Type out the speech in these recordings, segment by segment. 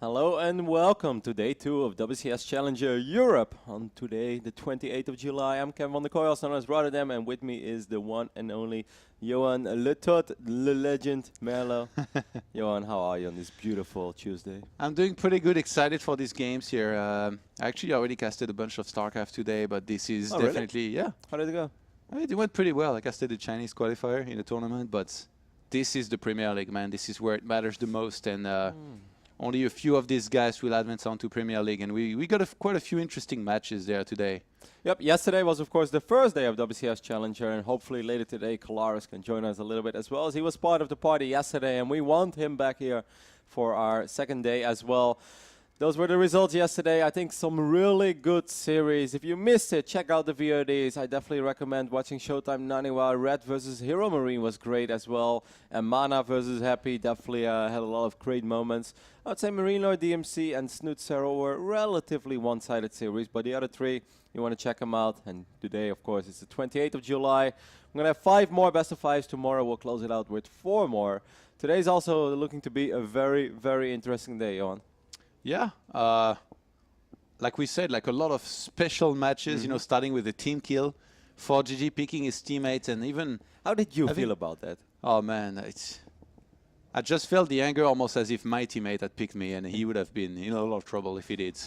Hello and welcome to day 2 of WCS Challenger Europe. On today, the 28th of July, I'm Kevin van der Kooi, also known as Rotterdam, and with me is the one and only Johan Le Tot, Le Legend Merlo. Johan, how are you on this beautiful Tuesday? I'm doing pretty good, excited for these games here. Actually, I already casted a bunch of StarCraft today, but this is definitely, really? yeah. How did it go? It went pretty well. I casted the Chinese qualifier in the tournament, but this is the Premier League, man. This is where it matters the most, and only a few of these guys will advance on to Premier League, and we got quite a few interesting matches there today. Yep, yesterday was, of course, the first day of WCS Challenger, and hopefully later today, Kalaris can join us a little bit as well, as he was part of the party yesterday, and we want him back here for our second day as well. Those were the results yesterday. I think some really good series. If you missed it, check out the VODs. I definitely recommend watching Showtime Naniwa. Red versus Hero Marine was great as well. And Mana versus Happy definitely had a lot of great moments. I'd say Marine Lord DMC and Snoot Zero were relatively one-sided series, but the other three, you want to check them out. And today, of course, it's the 28th of July. I'm going to have 5 more best of 5s. Tomorrow we'll close it out with 4 more. Today's also looking to be a very, very interesting day, Johan. Yeah, like we said, like a lot of special matches, you know, starting with the team kill, 4GG picking his teammates, and even... How did you feel about that? Oh, man, I just felt the anger almost as if my teammate had picked me, and he would have been in a lot of trouble if he did.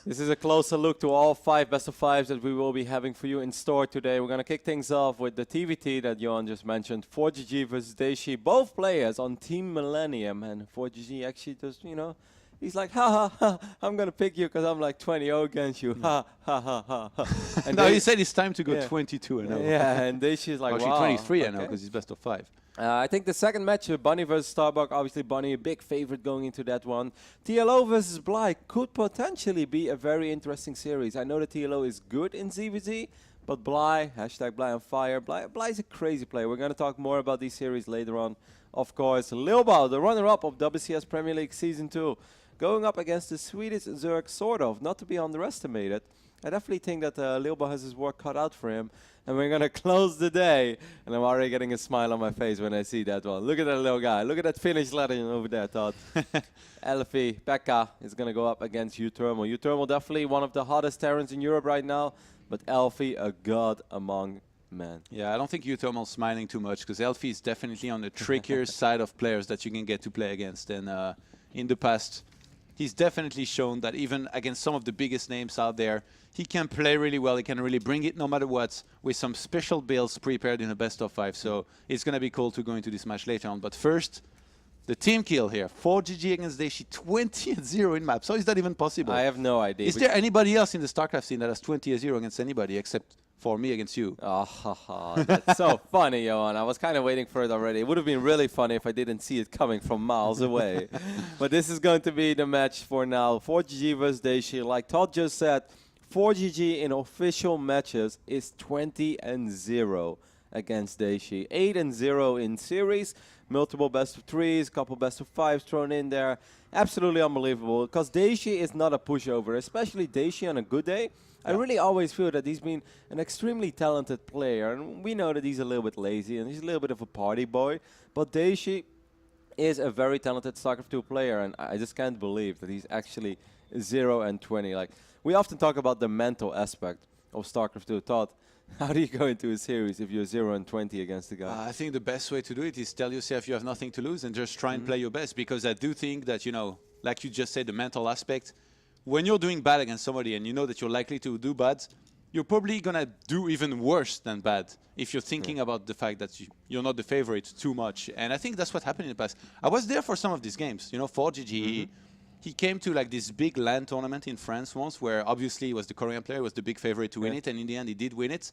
This is a closer look to all 5 best of 5s that we will be having for you in store today. We're going to kick things off with the TVT that Johan just mentioned. 4GG versus Daishi, both players on Team Millennium, and 4GG actually just, you know, he's like, ha, ha, ha, I'm going to pick you because I'm like 20-0 against you. Ha, ha, ha, ha, ha. And no, he said it's time to go 22-0. Yeah, and Daishi's like, actually, wow. 23 I know, because he's best of 5. I think the second match, Bunny versus Starbuck, obviously Bunny a big favorite going into that one. TLO versus Bly could potentially be a very interesting series. I know that TLO is good in ZVZ, but Bly, hashtag Bly on fire, Bly's a crazy player. We're going to talk more about these series later on. Of course, Lilbao, the runner-up of WCS Premier League Season 2, going up against the Swedish Zerg, sort of, not to be underestimated. I definitely think that Lilbao has his work cut out for him. And we're going to close the day. And I'm already getting a smile on my face when I see that one. Look at that little guy. Look at that finish ladder over there, Todd. Elfie, Pekka is going to go up against U-Thermal. U-Thermal definitely one of the hottest Terrans in Europe right now. But Elfie, a god among men. Yeah, I don't think U-Thermal's smiling too much, because Elfie is definitely on the trickier side of players that you can get to play against. And in the past, he's definitely shown that even against some of the biggest names out there, he can play really well. He can really bring it no matter what, with some special builds prepared in a best of 5. So it's going to be cool to go into this match later on. But first, the team kill here. 4GG against Daishi, 20-0 in map. So is that even possible? I have no idea. Is there anybody else in the StarCraft scene that has 20-0 against anybody except for me against you? Oh, that's so funny, Johan. I was kind of waiting for it already. It would have been really funny if I didn't see it coming from miles away. But this is going to be the match for now. 4GG versus Daishi. Like Todd just said, 4GG in official matches is 20-0 against Daishi. 8-0 in series. Multiple best of 3s, couple best of 5s thrown in there. Absolutely unbelievable. Because Daishi is not a pushover, especially Daishi on a good day. I really always feel that he's been an extremely talented player, and we know that he's a little bit lazy and he's a little bit of a party boy, but Daishi is a very talented StarCraft 2 player, and I just can't believe that he's actually 0-20. Like, we often talk about the mental aspect of StarCraft 2. Todd, how do you go into a series if you're 0-20 against the guy? I think the best way to do it is tell yourself you have nothing to lose and just try and play your best, because I do think that, you know, like you just said, the mental aspect, when you're doing bad against somebody and you know that you're likely to do bad, you're probably going to do even worse than bad if you're thinking about the fact that you're not the favorite too much. And I think that's what happened in the past. I was there for some of these games. You know, 4GG, he came to like this big LAN tournament in France once, where obviously he was the Korean player, was the big favorite to win it, and in the end he did win it.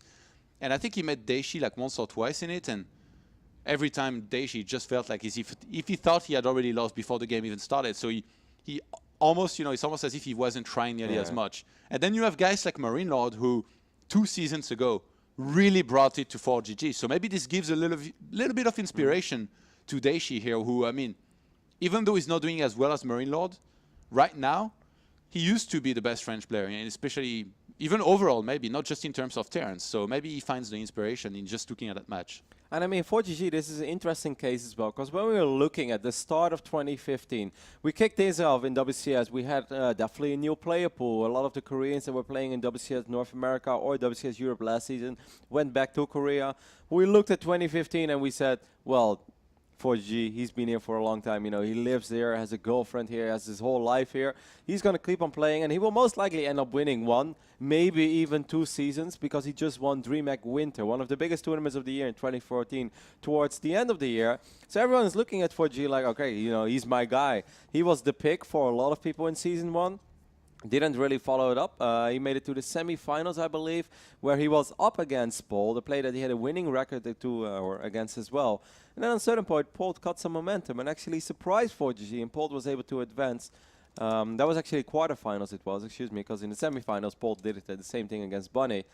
And I think he met Daishi like once or twice in it, and every time Daishi just felt like as if he thought he had already lost before the game even started. So he almost, you know, it's almost as if he wasn't trying nearly as much. And then you have guys like Marine Lord, who 2 seasons ago really brought it to 4GG. So maybe this gives a little bit of inspiration to Daishi here, who, I mean, even though he's not doing as well as Marine Lord, right now, he used to be the best French player, and especially even overall, maybe not just in terms of Terrence. So maybe he finds the inspiration in just looking at that match. And I mean, for GG, this is an interesting case as well, because when we were looking at the start of 2015, we kicked things off in WCS. We had definitely a new player pool. A lot of the Koreans that were playing in WCS North America or WCS Europe last season went back to Korea. We looked at 2015 and we said, well, 4G, he's been here for a long time. You know, he lives there, has a girlfriend here, has his whole life here. He's going to keep on playing, and he will most likely end up winning one, maybe even 2 seasons, because he just won DreamHack Winter, one of the biggest tournaments of the year in 2014, towards the end of the year. So everyone is looking at 4G like, okay, you know, he's my guy. He was the pick for a lot of people in Season 1. Didn't really follow it up. He made it to the semifinals, I believe, where he was up against Paul, the player that he had a winning record or against as well. And then on a certain point, Paul cut some momentum and actually surprised 4GG, and Paul was able to advance. That was actually quarterfinals, because in the semifinals, Paul did it the same thing against Bunny.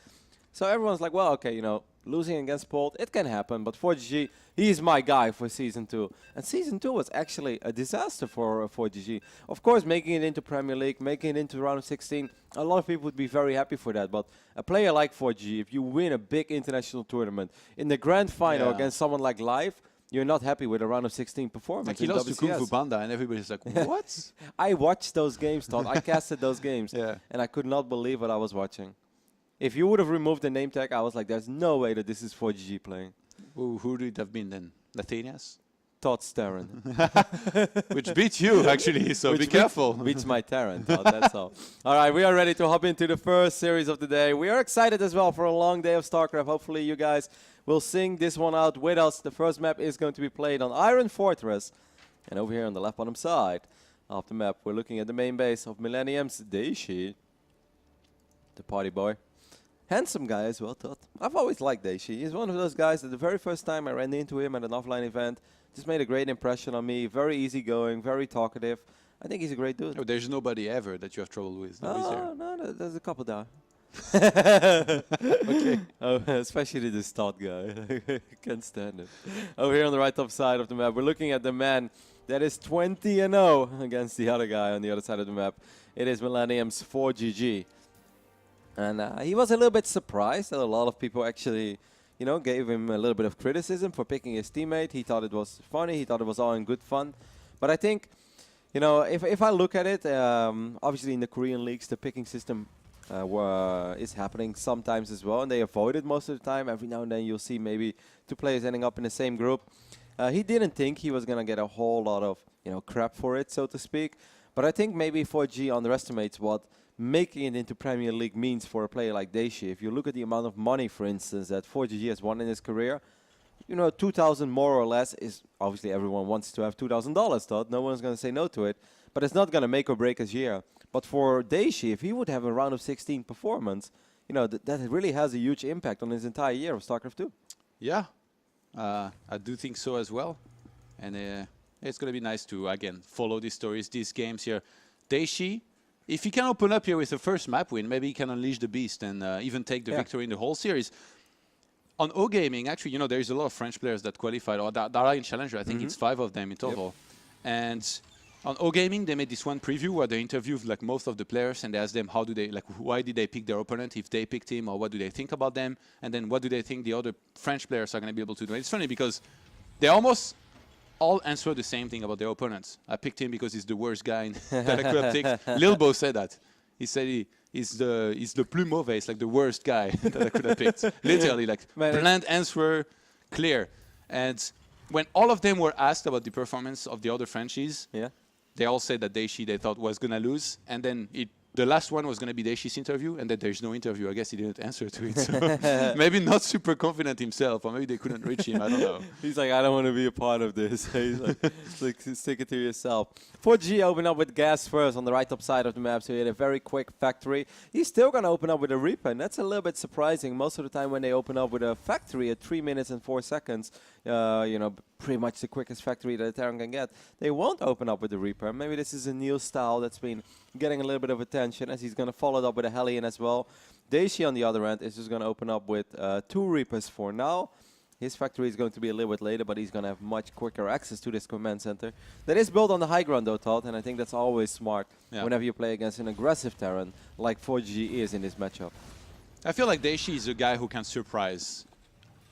So everyone's like, well, okay, you know, losing against Paul, it can happen, but 4GG, he's my guy for Season 2. And Season 2 was actually a disaster for 4GG. Of course, making it into Premier League, making it into round of 16, a lot of people would be very happy for that. But a player like 4GG, if you win a big international tournament, in the grand final against someone like Live, you're not happy with a round of 16 performance. Like he lost to Kung Fu Panda, and everybody's like, what? I watched those games, Todd. I casted those games, Yeah. and I could not believe what I was watching. If you would have removed the name tag, I was like, there's no way that this is 4GG playing. Who would it have been then? Nathanias? Todd Starren. Which beat you, actually, so be careful. Beats my Terran, Todd, that's all. All right, we are ready to hop into the first series of the day. We are excited as well for a long day of StarCraft. Hopefully you guys will sing this one out with us. The first map is going to be played on Iron Fortress. And over here on the left bottom side of the map, we're looking at the main base of Millennium's Daishi, the party boy. Handsome guy as well, Todd. I've always liked Daishi. He's one of those guys that the very first time I ran into him at an offline event, just made a great impression on me. Very easygoing, very talkative. I think he's a great dude. Oh, there's nobody ever that you have trouble with. No, is there? No, there's a couple there. Okay. Oh, especially this Todd guy. Can't stand it. Over here on the right top side of the map, we're looking at the man that is 20-0 against the other guy on the other side of the map. It is Millennium's 4GG. And he was a little bit surprised that a lot of people actually, you know, gave him a little bit of criticism for picking his teammate. He thought it was funny. He thought it was all in good fun. But I think, you know, if I look at it, obviously in the Korean leagues, the picking system is happening sometimes as well. And they avoid it most of the time. Every now and then you'll see maybe 2 players ending up in the same group. He didn't think he was going to get a whole lot of, you know, crap for it, so to speak. But I think maybe 4G underestimates what making it into Premier League means for a player like Daishi. If you look at the amount of money, for instance, that 4GG has won in his career, you know, 2,000 more or less is obviously everyone wants to have $2,000, Todd. No one's going to say no to it, but it's not going to make or break his year. But for Daishi, if he would have a round of 16 performance, you know, that really has a huge impact on his entire year of StarCraft 2. Yeah, I do think so as well. And it's going to be nice to, again, follow these stories, these games here. Daishi, if he can open up here with the first map win, maybe he can unleash the beast and even take the victory in the whole series. On O Gaming, actually, you know, there's a lot of French players that qualified, or that are in Challenger. I think it's 5 of them in total. And on O Gaming, they made this one preview where they interviewed like most of the players and they asked them how do they, like, why did they pick their opponent, if they picked him, or what do they think about them, and then what do they think the other French players are going to be able to do. And it's funny because they almost all answer the same thing about their opponents. I picked him because he's the worst guy that I could have picked. Lilbo said that. He said he's the plus mauvais, it's like the worst guy that I could have picked. Literally, like, bland answer, clear. And when all of them were asked about the performance of the other Frenchies, they all said that Daishi they thought was going to lose. And then the last one was going to be Daishi's interview, and then there's no interview. I guess he didn't answer to it. So maybe not super confident himself, or maybe they couldn't reach him. I don't know. He's like, I don't want to be a part of this. He's like, stick it to yourself. 4G opened up with gas first on the right top side of the map, so he had a very quick factory. He's still going to open up with a Reaper, and that's a little bit surprising. Most of the time when they open up with a factory at 3 minutes and 4 seconds, you know, pretty much the quickest factory that a Terran can get, they won't open up with the Reaper. Maybe this is a new style that's been getting a little bit of attention, as he's going to follow it up with a Hellion as well. Daishi on the other end is just going to open up with 2 Reapers for now. His factory is going to be a little bit later, but he's going to have much quicker access to this command center. That is built on the high ground, though, Todd, and I think that's always smart whenever you play against an aggressive Terran like 4GG is in this matchup. I feel like Daishi is a guy who can surprise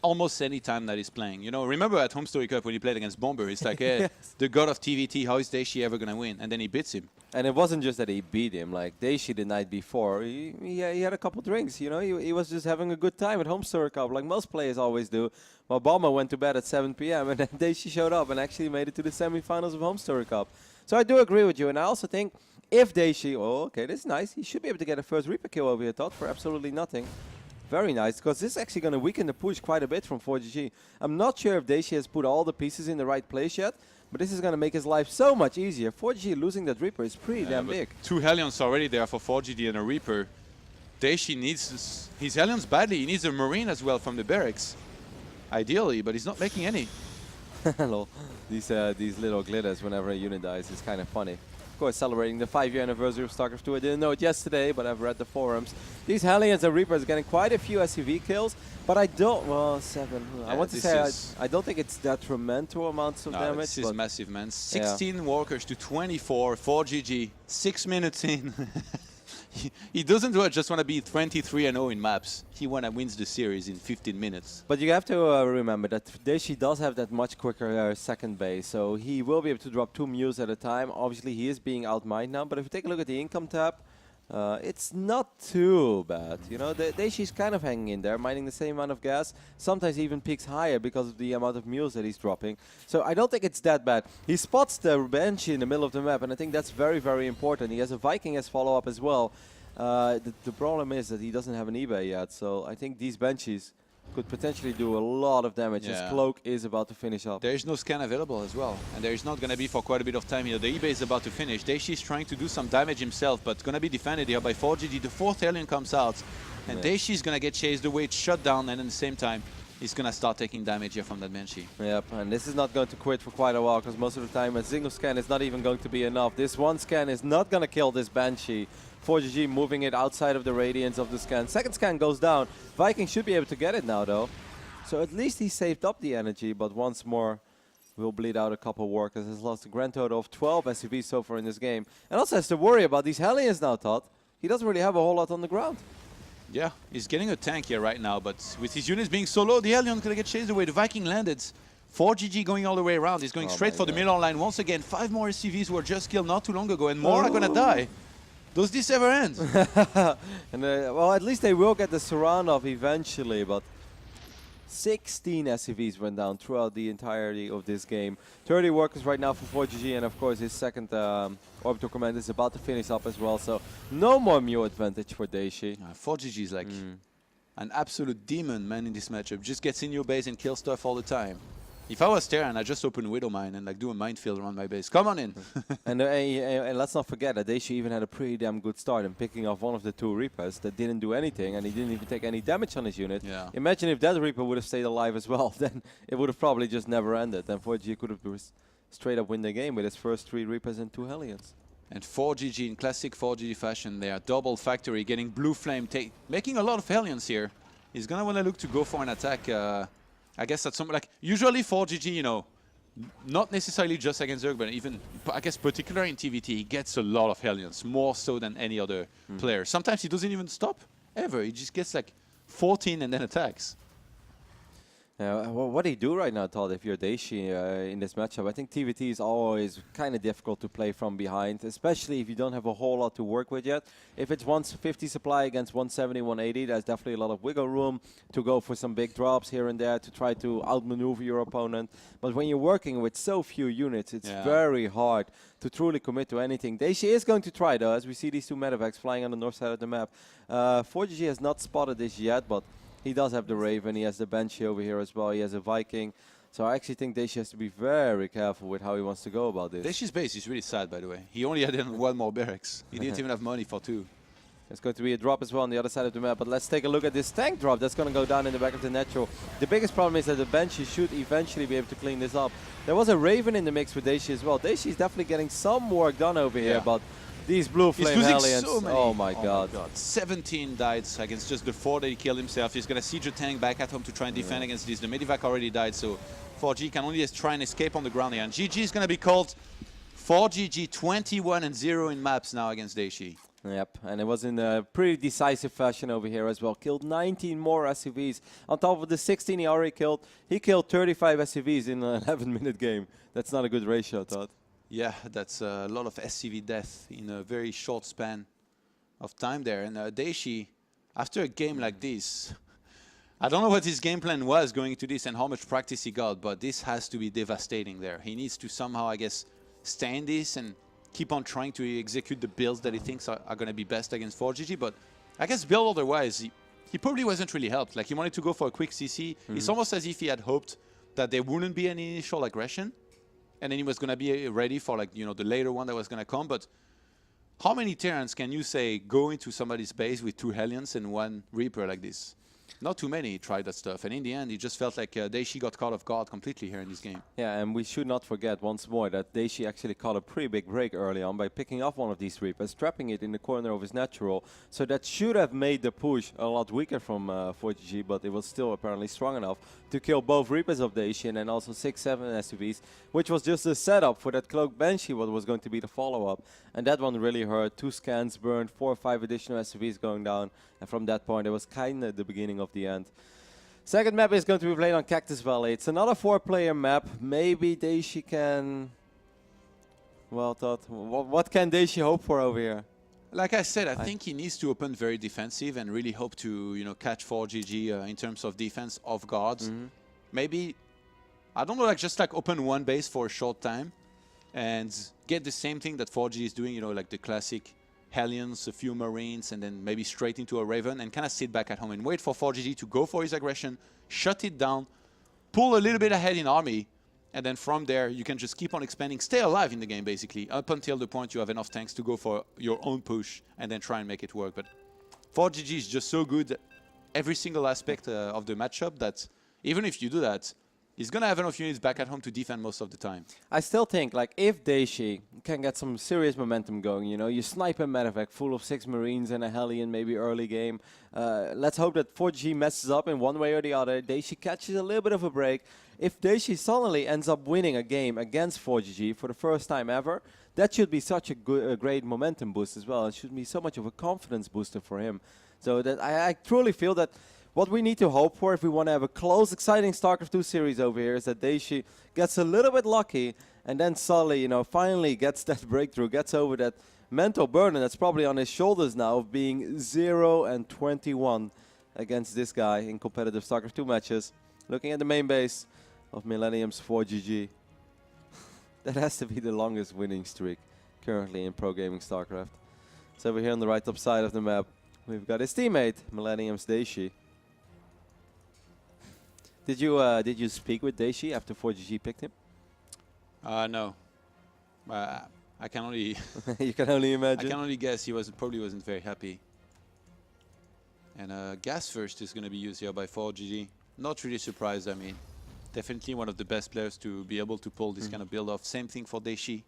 almost any time that he's playing. You know, remember at Home Story Cup when he played against Bomber, it's like, hey, the god of TVT, how is Daishi ever going to win? And then he beats him. And it wasn't just that he beat him. Like, Daishi the night before, he had a couple drinks, you know. He was just having a good time at Home Story Cup, like most players always do. Well, Bomber went to bed at 7 p.m. and then Daishi showed up and actually made it to the semifinals of Home Story Cup. So I do agree with you. And I also think if Daishi, oh, okay, this is nice. He should be able to get a first Reaper kill over here, Todd, for absolutely nothing. Very nice, because this is actually going to weaken the push quite a bit from 4GG. I'm not sure if Daishi has put all the pieces in the right place yet, but this is going to make his life so much easier. 4GG losing that Reaper is pretty damn big. 2 Hellions already there for 4GG and a Reaper. Daishi needs his Hellions badly. He needs a Marine as well from the barracks. Ideally, but he's not making any. Hello. These little glitters whenever a unit dies is kind of funny. Of course, celebrating the 5-year anniversary of StarCraft 2. I didn't know it yesterday, but I've read the forums. These Hellions and Reapers getting quite a few SCV kills, but I don't, well, 7. I want to say I don't think it's detrimental amounts of damage. This is massive, man. 16 walkers to 24, 4GG, 6 minutes in. He doesn't just want to be 23-0 in maps. He want to win the series in 15 minutes. But you have to remember that Daishi does have that much quicker second base, so he will be able to drop 2 Mews at a time. Obviously, he is being outmined now, but if you take a look at the income tab, it's not too bad. You know, Daishi's kind of hanging in there, mining the same amount of gas. Sometimes he even peaks higher because of the amount of Mews that he's dropping. So I don't think it's that bad. He spots the Banshee in the middle of the map, and I think that's very, very important. He has a Viking as follow-up as well. The problem is that he doesn't have an eBay yet, so I think these Banshees could potentially do a lot of damage. His cloak is about to finish up. There is no scan available as well, and there is not going to be for quite a bit of time. You know, the eBay is about to finish. Daishi is trying to do some damage himself, but going to be defended here by 4GG. The 4th alien comes out, and Daishi is going to get chased away, it's shut down, and at the same time, he's going to start taking damage here from that Banshee. Yep, and this is not going to quit for quite a while, because most of the time a single scan is not even going to be enough. This one scan is not going to kill this Banshee. 4GG moving it outside of the radiance of the scan. Second scan goes down. Viking should be able to get it now, though. So at least he saved up the energy, but once more will bleed out a couple workers. Has lost a grand total of 12 SCVs so far in this game. And also has to worry about these Hellions now, Todd. He doesn't really have a whole lot on the ground. Yeah, he's getting a tank here right now, but with his units being so low, the Hellion's going to get chased away. The Viking landed. 4GG going all the way around. He's going straight for the middle line once again. 5 more SCVs were just killed not too long ago, and more are going to die. Does this ever end? And well, at least they will get the surround off eventually, but 16 SCVs went down throughout the entirety of this game. 30 workers right now for 4GG, and of course his second orbital command is about to finish up as well, so no more Mew advantage for Daishi. 4GG is like an absolute demon, man, in this matchup. Just gets in your base and kills stuff all the time. If I was Terran, I'd just open Widow Mine and like do a minefield around my base. Come on in. and let's not forget that Daishi even had a pretty damn good start in picking off one of the 2 Reapers that didn't do anything, and he didn't even take any damage on his unit. Yeah. Imagine if that Reaper would have stayed alive as well, then it would have probably just never ended. And 4GG could have straight up win the game with his first 3 Reapers and 2 Hellions. And 4GG in classic 4GG fashion, they are double factory, getting Blue Flame, making a lot of Hellions here. He's gonna want to look to go for an attack. I guess that's something like usually 4GG, you know, not necessarily just against Zerg, but even I guess particularly in TVT, he gets a lot of Hellions, more so than any other player. Sometimes he doesn't even stop ever. He just gets like 14 and then attacks. Well, what do you do right now, Todd, if you're Daishi in this matchup? I think TVT is always kind of difficult to play from behind, especially if you don't have a whole lot to work with yet. If it's 150 supply against 170, 180, there's definitely a lot of wiggle room to go for some big drops here and there to try to outmaneuver your opponent. But when you're working with so few units, it's very hard to truly commit to anything. Daishi is going to try, though, as we see these 2 medevacs flying on the north side of the map. 4GG has not spotted this yet, but he does have the Raven, he has the Banshee over here as well, he has a Viking. So I actually think Daishi has to be very careful with how he wants to go about this. Daishi's base is really sad, by the way. He only had 1 more barracks. He didn't even have money for 2. There's going to be a drop as well on the other side of the map, but let's take a look at this tank drop that's going to go down in the back of the natural. The biggest problem is that the Banshee should eventually be able to clean this up. There was a Raven in the mix with Daishi as well. Daishi is definitely getting some work done over here, but These blue He's flame losing aliens. so many. Oh my god. 17 died against just the 4 that he killed himself. He's going to siege a tank back at home to try and defend against this. The Medivac already died, so 4G can only just try and escape on the ground here. And GG is going to be called 4GG, 21-0 in maps now against Daishi. Yep, and it was in a pretty decisive fashion over here as well. Killed 19 more SCVs. On top of the 16 he already killed, he killed 35 SCVs in an 11-minute game. That's not a good ratio, Todd. Yeah, that's a lot of SCV death in a very short span of time there. And Daishi, after a game like this, I don't know what his game plan was going into this and how much practice he got, but this has to be devastating there. He needs to somehow, I guess, stay in this and keep on trying to execute the builds that he thinks are going to be best against 4GG. But I guess build otherwise, he probably wasn't really helped. Like, he wanted to go for a quick CC. It's almost as if he had hoped that there wouldn't be any initial aggression, and then he was going to be ready for, like, you know, the later one that was going to come. But how many Terrans can you say go into somebody's base with 2 Hellions and 1 Reaper like this? Not too many tried that stuff, and in the end, it just felt like Daishi got caught off guard completely here in this game. Yeah, and we should not forget once more that Daishi actually caught a pretty big break early on by picking off one of these Reapers, trapping it in the corner of his natural. So that should have made the push a lot weaker from 4GG, but it was still apparently strong enough to kill both Reapers of Daishi and then also 6-7 SUVs, which was just a setup for that Cloak Banshee, what was going to be the follow-up. And that one really hurt. 2 scans burned, 4 or 5 additional SUVs going down. And from that point, it was kind of the beginning of the end. Second map is going to be played on Cactus Valley. It's another 4-player map. Maybe Daishi can... Well, Todd, what can Daishi hope for over here? Like I said, I think he needs to open very defensive and really hope to, you know, catch 4GG in terms of defense off guards. Maybe, I don't know, like just like open one base for a short time and get the same thing that 4G is doing, you know, like the classic Hellions, a few Marines, and then maybe straight into a Raven and kind of sit back at home and wait for 4GG to go for his aggression, shut it down, pull a little bit ahead in army, and then from there you can just keep on expanding, stay alive in the game basically, up until the point you have enough tanks to go for your own push and then try and make it work. But 4GG is just so good at every single aspect of the matchup that even if you do that, he's going to have enough units back at home to defend most of the time. I still think, like, if Daishi can get some serious momentum going, you know, you snipe a medevac full of 6 Marines and a Hellion, maybe early game. Let's hope that 4G messes up in one way or the other. Daishi catches a little bit of a break. If Daishi suddenly ends up winning a game against 4GG for the first time ever, that should be such a great momentum boost as well. It should be so much of a confidence booster for him. So that I truly feel that what we need to hope for if we want to have a close, exciting StarCraft 2 series over here is that Daishi gets a little bit lucky and then suddenly, you know, finally gets that breakthrough, gets over that mental burden that's probably on his shoulders now of being 0-21 against this guy in competitive StarCraft 2 matches. Looking at the main base of Millennium's 4GG. That has to be the longest winning streak currently in pro gaming StarCraft. So over here on the right top side of the map, we've got his teammate, Millennium's Daishi. Did you speak with Daishi after 4GG picked him? No. I can only You can only imagine. I can only guess he probably wasn't very happy. And Gas First is going to be used here by 4GG. Not really surprised, I mean. Definitely one of the best players to be able to pull this kind of build off. Same thing for Daishi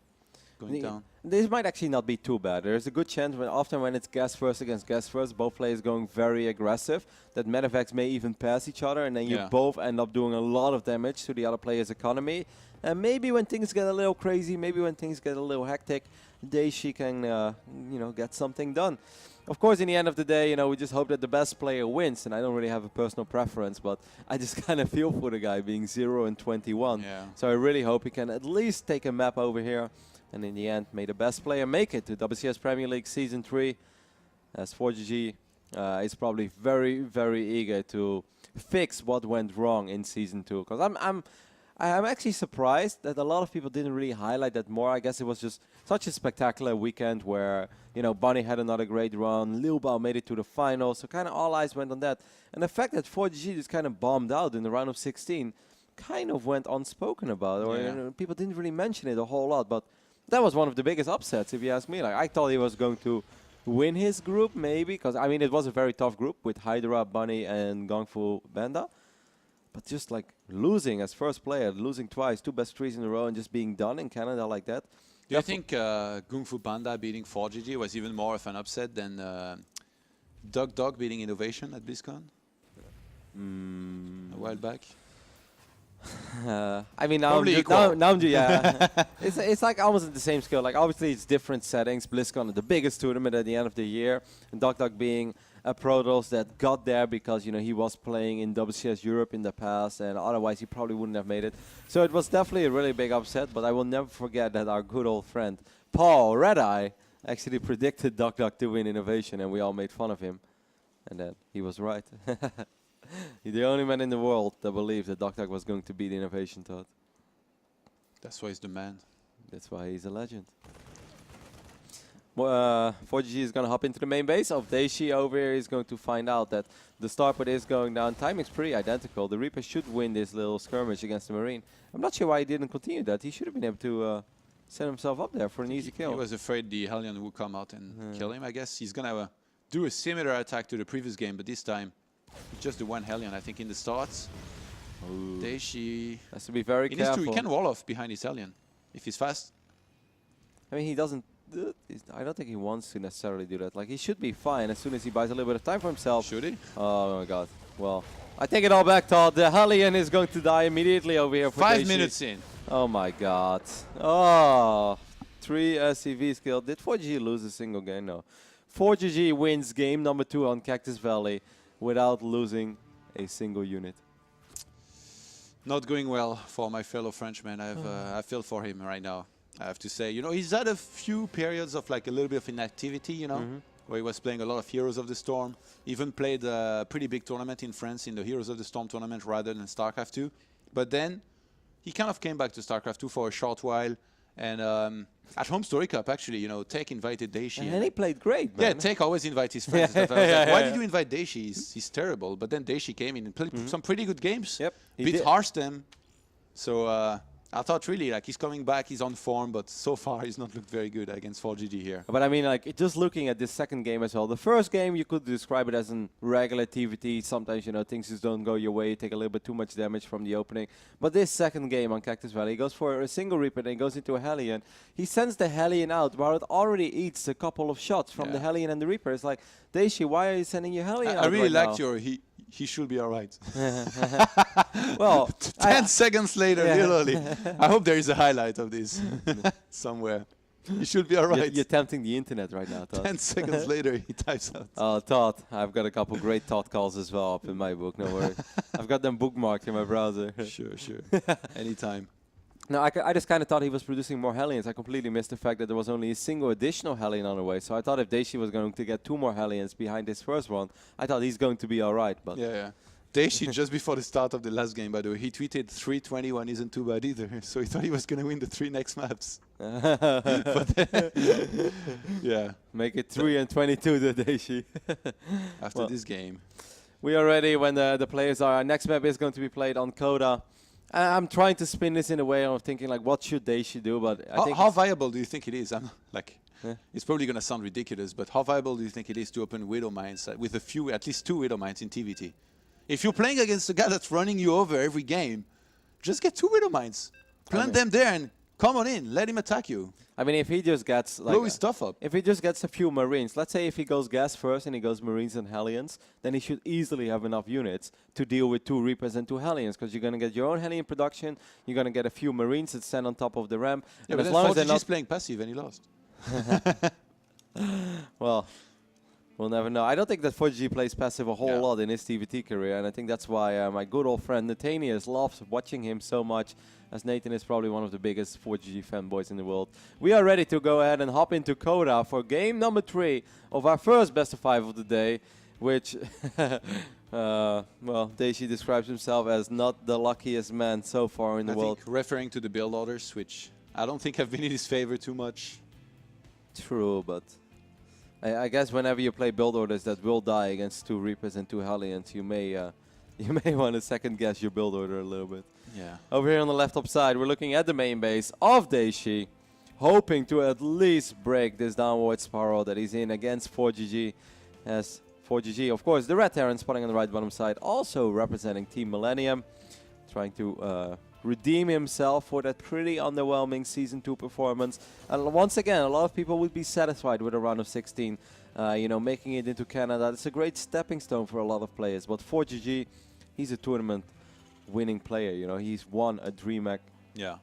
going down. This might actually not be too bad. There's a good chance often when it's gas first against gas first, both players going very aggressive, that medevacs may even pass each other, and then you both end up doing a lot of damage to the other player's economy. And maybe when things get a little crazy, maybe when things get a little hectic, Daishi can you know, get something done. Of course, in the end of the day, you know, we just hope that the best player wins, and I don't really have a personal preference, but I just kind of feel for the guy being 0-21. Yeah. So I really hope he can at least take a map over here. And in the end, may the best player make it to WCS Premier League Season 3. As 4GG is probably very, very eager to fix what went wrong in Season 2. Because I'm actually surprised that a lot of people didn't really highlight that more. I guess it was just such a spectacular weekend where, you know, Bunny had another great run. Liu Bao made it to the final. So kind of all eyes went on that. And the fact that 4GG just kind of bombed out in the round of 16 kind of went unspoken about. Or you know, people didn't really mention it a whole lot. But that was one of the biggest upsets, if you ask me. Like, I thought he was going to win his group, maybe, because I mean it was a very tough group with Hydra, Bunny, and Gong Fu Banda. But just like losing as first player, losing twice, 2 best 3s in a row, and just being done in Canada like that. Do you think Kung Fu Panda beating 4GG was even more of an upset than Dog beating Innovation at BlizzCon a while back? I mean, now Probably yeah. it's like almost the same skill. Like obviously it's different settings. BlizzCon, the biggest tournament at the end of the year, and Dog being a Protoss that got there because he was playing in WCS Europe in the past, and otherwise he probably wouldn't have made it. So it was definitely a really big upset. But I will never forget that our good old friend Paul Redeye actually predicted Dog to win Innovation, and we all made fun of him, and then he was right. He's the only man in the world that believed that Dog was going to beat Innovation, Todd. That's why he's the man. That's why he's a legend. 4GG is going to hop into the main base of Daishi. Over here is going to find out that the starport is going down. Timing's pretty identical. The Reaper should win this little skirmish against the Marine. I'm not sure why he didn't continue that. He should have been able to set himself up there for an easy kill. He was afraid the Hellion would come out and kill him. I guess he's going to do a similar attack to the previous game, but this time just the one Hellion, I think, in the starts. Daishi has to be very careful. He can wall off behind his Hellion if he's fast. I mean, he doesn't. I don't think he wants to necessarily do that. Like, he should be fine as soon as he buys a little bit of time for himself. Should he? Oh my God. Well, I take it all back, Todd. The Hellion is going to die immediately over here for 5 Daishi. minutes in. Oh my God. Oh, 3 SCVs killed. Did 4GG lose a single game? No. 4GG wins game number 2 on Cactus Valley without losing a single unit. Not going well for my fellow Frenchman. I feel for him right now. I have to say, he's had a few periods of like a little bit of inactivity, where he was playing a lot of Heroes of the Storm. Even played a pretty big tournament in France in the Heroes of the Storm tournament rather than StarCraft 2. But then he kind of came back to StarCraft 2 for a short while. And at Home Story Cup, actually, Tech invited Daishi. And he played great, man. Yeah, Tech always invites his friends. And stuff. I was like, why did you invite Daishi? He's terrible. But then Daishi came in and played some pretty good games. Yep, beat Harstem. So I thought really, like, he's coming back, he's on form, but so far he's not looked very good against 4GG here. But I mean, like, just looking at this second game as well. The first game, you could describe it as a regular TVT. Sometimes, things just don't go your way. You take a little bit too much damage from the opening. But this second game on Cactus Valley, he goes for a single Reaper, then he goes into a Hellion. He sends the Hellion out, while it already eats a couple of shots from the Hellion and the Reaper. It's like, Daishi, why are you sending your Hellion out I really right liked now? your he should be all right. Well, 10 seconds later, literally. I hope there is a highlight of this somewhere. He should be all right. You're tempting the internet right now, Todd. 10 seconds later, he types out. Oh, Todd. I've got a couple great Todd calls as well up in my book. No worries. I've got them bookmarked in my browser. Sure. Anytime. No, I just kind of thought he was producing more Hellions. I completely missed the fact that there was only a single additional Hellion on the way. So I thought if Daishi was going to get 2 more Hellions behind this first one, I thought he's going to be all right. But yeah. Daishi, just before the start of the last game, by the way, he tweeted 321 isn't too bad either. So he thought he was going to win the 3 next maps. Yeah. Make it 3 and 22 to Daishi. After this game. We are ready when the players are. Our next map is going to be played on Coda. I'm trying to spin this in a way of thinking like, what should Daishi do? But I think how viable do you think it is? It's probably going to sound ridiculous, but how viable do you think it is to open Widow Mines with at least 2 Widow Mines in TVT? If you're playing against a guy that's running you over every game, just get 2 Widow Mines, plant them there, and come on in, let him attack you. I mean, if he just gets blow his stuff up. If he just gets a few Marines, let's say if he goes gas first and he goes Marines and Hellions, then he should easily have enough units to deal with 2 Reapers and 2 Hellions, because you're going to get your own Hellion production, you're going to get a few Marines that stand on top of the ramp. Yeah, and but as long as he's playing passive and he lost. Well, we'll never know. I don't think that 4GG plays passive a whole lot in his TVT career, and I think that's why my good old friend Nathanius loves watching him so much, as Nathan is probably one of the biggest 4GG fanboys in the world. We are ready to go ahead and hop into Coda for game number 3 of our first best of 5 of the day, which, well, Daishi describes himself as not the luckiest man so far in the world. I think referring to the build orders, which I don't think have been in his favor too much. True, but I guess whenever you play build orders that will die against 2 Reapers and 2 Hellions, you may want to second guess your build order a little bit. Yeah. Over here on the left top side, we're looking at the main base of Daishi, hoping to at least break this downward spiral that he's in against 4GG. As 4GG, of course, the red Terran spotting on the right bottom side, also representing Team Millennium. trying to redeem himself for that pretty underwhelming Season 2 performance. And once again, a lot of people would be satisfied with a round of 16. Making it into Canada. It's a great stepping stone for a lot of players. But for GG, he's a tournament winning player. He's won a DreamHack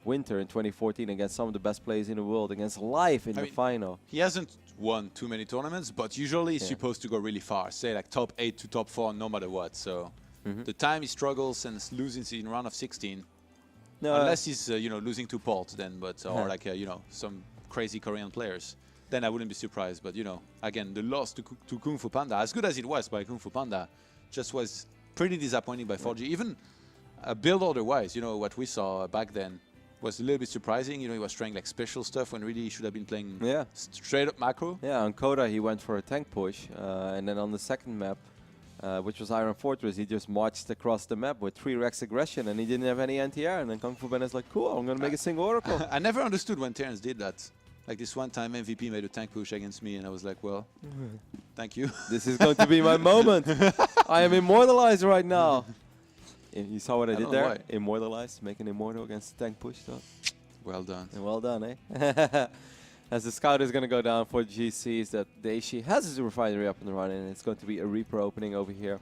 Winter in 2014 against some of the best players in the world, against Live in the final. He hasn't won too many tournaments, but usually he's supposed to go really far, say like top 8 to top 4 no matter what. So the time he struggles and loses in round of 16, unless he's losing to Port then, but or like some crazy Korean players, then I wouldn't be surprised. But again, the loss to Kung Fu Panda, as good as it was by Kung Fu Panda, just was pretty disappointing by 4G. Even build order-wise, what we saw back then was a little bit surprising. He was trying like special stuff when really he should have been playing straight up macro. Yeah, on Coda he went for a tank push, and then on the second map, which was Iron Fortress, he just marched across the map with 3 Rex aggression, and he didn't have any anti-air. And then Kung Fu Banda's like, cool, I'm gonna make a single Oracle. I never understood when Terrence did that. Like this one time MVP made a tank push against me, and I was like, well, thank you. This is going to be my moment. I am immortalized right now. You saw what I did there? Why. Immortalized, making immortal against the tank push. So. Well done. And well done, eh? As the scout is going to go down for GC, is that Daishi has his refinery up and running, and it's going to be a Reaper opening over here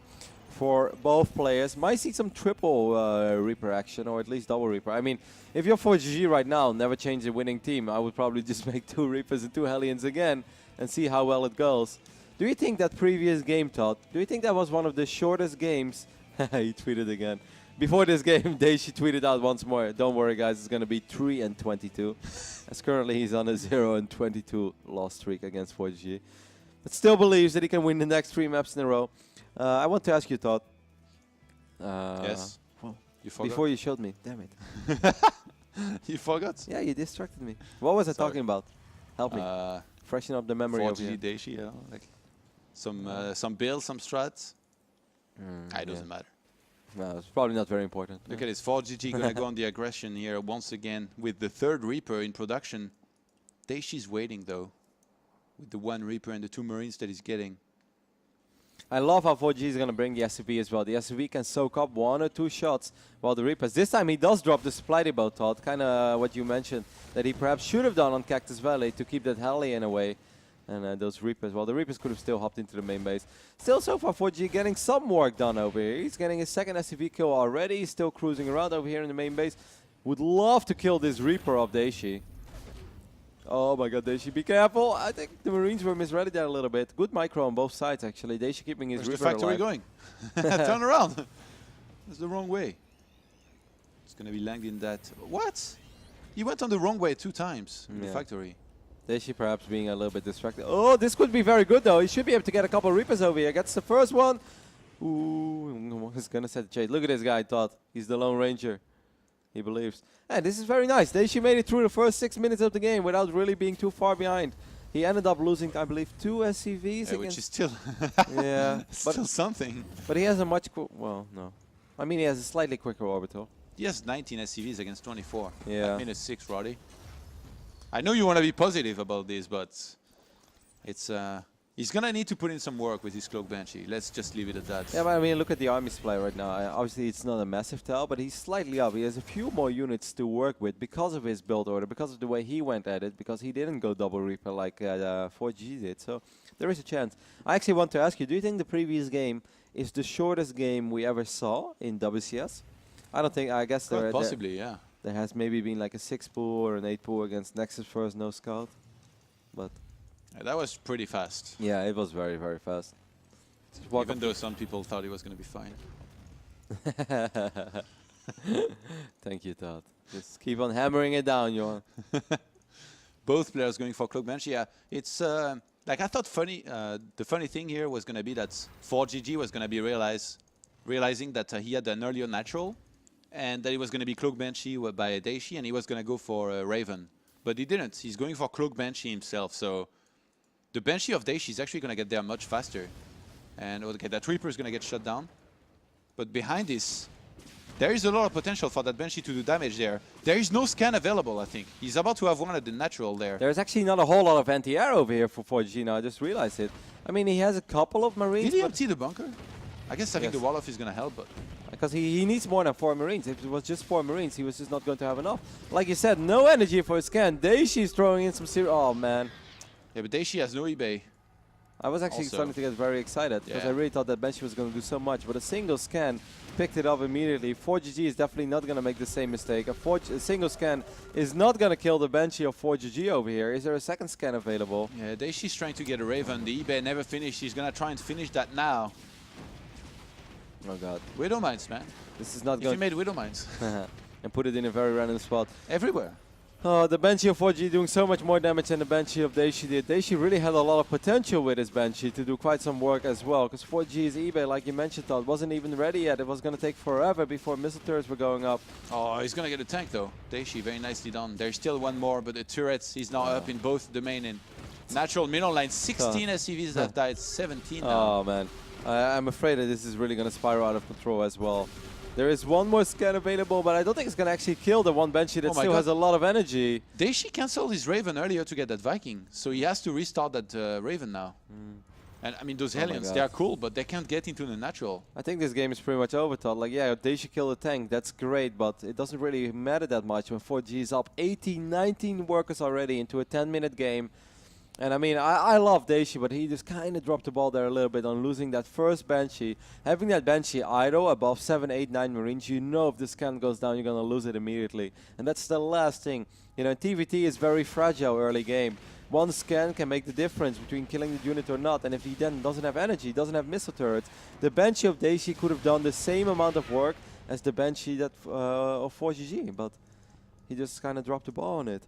for both players. Might see some triple Reaper action, or at least double Reaper. I mean, if you're for GG right now, never change the winning team. I would probably just make 2 Reapers and 2 Hellions again and see how well it goes. Do you think that previous game, Todd, do you think that was one of the shortest games? He tweeted again. Before this game, Daishi tweeted out once more, don't worry guys, it's going to be 3-22. As currently he's on a 0-22 loss streak against 4G. But still believes that he can win the next 3 maps in a row. I want to ask you, Todd. Yes. Well, You forgot? before you showed me, damn it. You forgot? Yeah, you distracted me. What was I Sorry. talking about? Help me. Freshen up the memory of 4G you. Daishi, like some builds, some strats. It doesn't matter. No, it's probably not very important. Look at this, 4GG gonna go on the aggression here once again with the 3rd Reaper in production. Daishi's waiting though, with the 1 Reaper and the 2 Marines that he's getting. I love how 4G is going to bring the SCV as well. The SCV can soak up 1 or 2 shots while the Reapers. This time he does drop the supply depot, Todd. Kind of what you mentioned that he perhaps should have done on Cactus Valley to keep that Hellion away. And those Reapers, well, the Reapers could have still hopped into the main base. Still, so far, 4G getting some work done over here. He's getting his 2nd SCV kill already. He's still cruising around over here in the main base. Would love to kill this Reaper of Daishi. Oh my god, Daishi, be careful. I think the Marines were misread there a little bit. Good micro on both sides, actually. Daishi keeping his Where's Reaper the factory alive. going? Turn around. That's the wrong way. It's going to be landing that. What? He went on the wrong way 2 times in the factory. Daishi perhaps being a little bit distracted. Oh, this could be very good, though. He should be able to get a couple of Reapers over here. Gets the first one. Ooh, he's going to set the chase. Look at this guy, Todd. He's the Lone Ranger. He believes. And this is very nice. Daishi made it through the first 6 minutes of the game without really being too far behind. He ended up losing, I believe, 2 SCVs. Yeah, which is still, still something. But he has a much well, no. I mean, he has a slightly quicker orbital. He has 19 SCVs against 24. Yeah. At minute 6, Roddy. I know you want to be positive about this, but it's he's gonna need to put in some work with his Cloak Banshee. Let's just leave it at that. Yeah, but I mean, look at the army supply right now. Obviously, it's not a massive tell, but he's slightly up. He has a few more units to work with because of his build order, because of the way he went at it, because he didn't go double Reaper like 4G did. So there is a chance. I actually want to ask you, do you think the previous game is the shortest game we ever saw in WCS? I don't think. I guess Quite possibly, yeah. There has maybe been like a 6 pool or an 8 pool against Nexus first, no scout. But Yeah, that was pretty fast. yeah, it was very, very fast. Even though some people thought he was going to be fine. Thank you, Todd. Just keep on hammering it down, Johan. Both players going for Cloak Banshee. Yeah, it's like I thought. The funny thing here was going to be that 4GG was going to be realizing that he had an earlier natural, and that it was going to be Cloak Banshee by Daishi, and he was going to go for Raven. But he didn't. He's going for Cloak Banshee himself. So the Banshee of Daishi is actually going to get there much faster. And okay, that Reaper is going to get shut down. But behind this, there is a lot of potential for that Banshee to do damage there. There is no scan available, I think. He's about to have one at the natural there. There's actually not a whole lot of anti-air over here for 4G now. I just realized it. I mean, he has a couple of Marines. Did he empty the bunker? I guess I think Yes. the Wolof is going to help, but Because he needs more than 4 Marines. If it was just 4 Marines, he was just not going to have enough. Like you said, no energy for his scan. Daishi's throwing in some serious... Oh, man. Yeah, but Daishi has no eBay. I was actually Also. starting to get very excited because Yeah. I really thought that Banshee was going to do so much. But a single scan picked it up immediately. 4GG is definitely not going to make the same mistake. A single scan is not going to kill the Banshee of 4GG over here. Is there a second scan available? Yeah, Daishi's trying to get a Raven. The eBay never finished. He's going to try and finish that now. Oh, God. Widow Mines, man. This is not If going you made Widow Mines. and put it in a very random spot. Everywhere. Oh, the Banshee of 4G doing so much more damage than the Banshee of Daishi did. Daishi really had a lot of potential with his Banshee to do quite some work as well. Because 4G's eBay, like you mentioned, Todd, wasn't even ready yet. It was going to take forever before missile turrets were going up. Oh, he's going to get a tank, though. Daishi, very nicely done. There's still one more, but the turrets, he's now up in both the main and natural middle line. 16 SCVs that have died, 17 now. Oh, man. I'm afraid that this is really going to spiral out of control as well. There is one more scan available, but I don't think it's going to actually kill the one Banshee that still has a lot of energy. Daishi cancelled his Raven earlier to get that Viking, so he has to restart that Raven now. And I mean, those Hellions, they are cool, but they can't get into the natural. I think this game is pretty much over, Todd. Like, yeah, Daishi killed a tank, that's great, but it doesn't really matter that much when 4G is up 18, 19 workers already into a 10-minute game. And I mean, I love Daishi, but he just kind of dropped the ball there a little bit on losing that first Banshee. Having that Banshee idle above 7, 8, 9 Marines, you know if the scan goes down, you're going to lose it immediately. And that's the last thing. You know, TVT is very fragile early game. One scan can make the difference between killing the unit or not. And if he then doesn't have energy, doesn't have missile turrets, the Banshee of Daishi could have done the same amount of work as the Banshee that of 4GG. But he just kind of dropped the ball on it.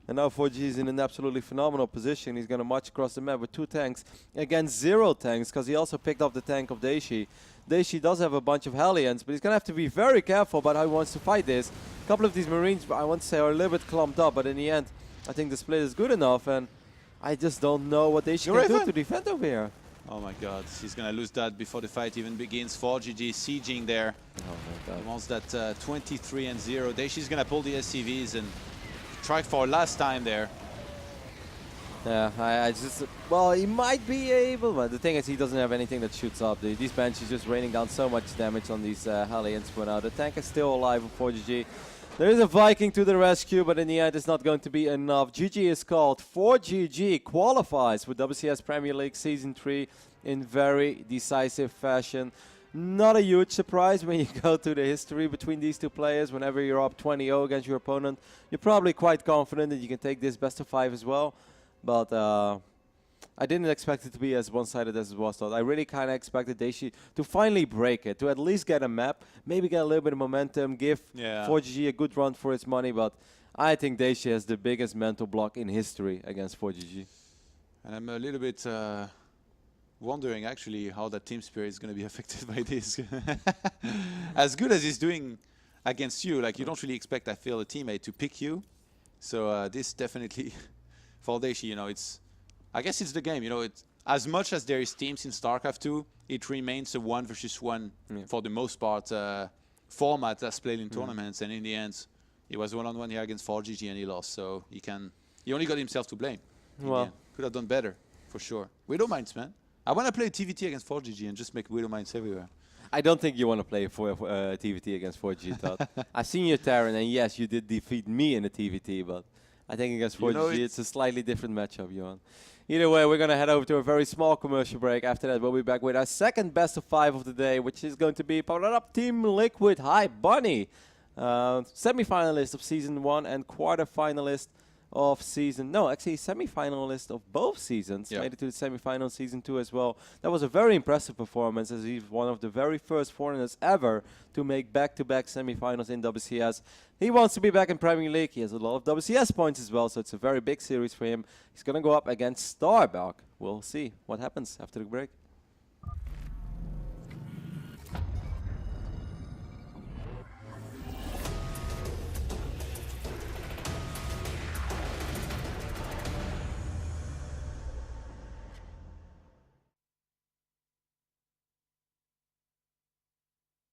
And now 4G is in an absolutely phenomenal position. He's going to march across the map with 2 tanks against 0 tanks because he also picked up the tank of Daishi. Daishi does have a bunch of Hellions, but he's going to have to be very careful about how he wants to fight this. A couple of these Marines, I want to say, are a little bit clumped up, but in the end, I think the split is good enough, and I just don't know what Daishi can do to defend over here. Oh my god, he's going to lose that before the fight even begins. 4GG sieging there. Oh my god. He wants that 23-0. Daishi's going to pull the SCVs and try for last time there. Yeah, I just... Well, he might be able, but the thing is he doesn't have anything that shoots up. These Banshees just raining down so much damage on these Hellions for now. The tank is still alive on 4GG. There is a Viking to the rescue, but in the end it's not going to be enough. GG is called. 4GG qualifies for WCS Premier League Season 3 in very decisive fashion. Not a huge surprise when you go to the history between these two players. Whenever you're up 20-0 against your opponent, you're probably quite confident that you can take this best of 5 as well. But I didn't expect it to be as one-sided as it was. I really kind of expected Daishi to finally break it, to at least get a map, maybe get a little bit of momentum, give 4GG a good run for its money. But I think Daishi has the biggest mental block in history against 4GG. And I'm a little bit... wondering actually how that team spirit is going to be affected by this. As good as he's doing against you, like you don't really expect, I feel, a teammate to pick you. So this definitely, for Daishi, you know, it's, I guess it's the game, you know, it's as much as there is teams in StarCraft 2, it remains a 1 versus 1 for the most part format that's played in tournaments. And in the end, he was one-on-one here against 4GG and he lost. So he only got himself to blame. Well, could have done better, for sure. Widow Mines, man. I want to play TVT against 4GG and just make Widow Mines everywhere. I don't think you want to play for TVT against 4GG, Todd. I've seen you, Terran, and yes, you did defeat me in the TVT, but I think against 4GG it's a slightly different matchup, Johan. Either way, we're going to head over to a very small commercial break. After that, we'll be back with our second best of 5 of the day, which is going to be powered up Team Liquid. Hi, Bunny. Semi-finalist of Season 1 and quarter-finalist of season, no, actually semi-finalist of both seasons, made it to the semi-final Season 2 as well. That was a very impressive performance as he's one of the very first foreigners ever to make back-to-back semi-finals in WCS. He wants to be back in Premier League. He has a lot of WCS points as well, so it's a very big series for him. He's going to go up against Starbuck. We'll see what happens after the break.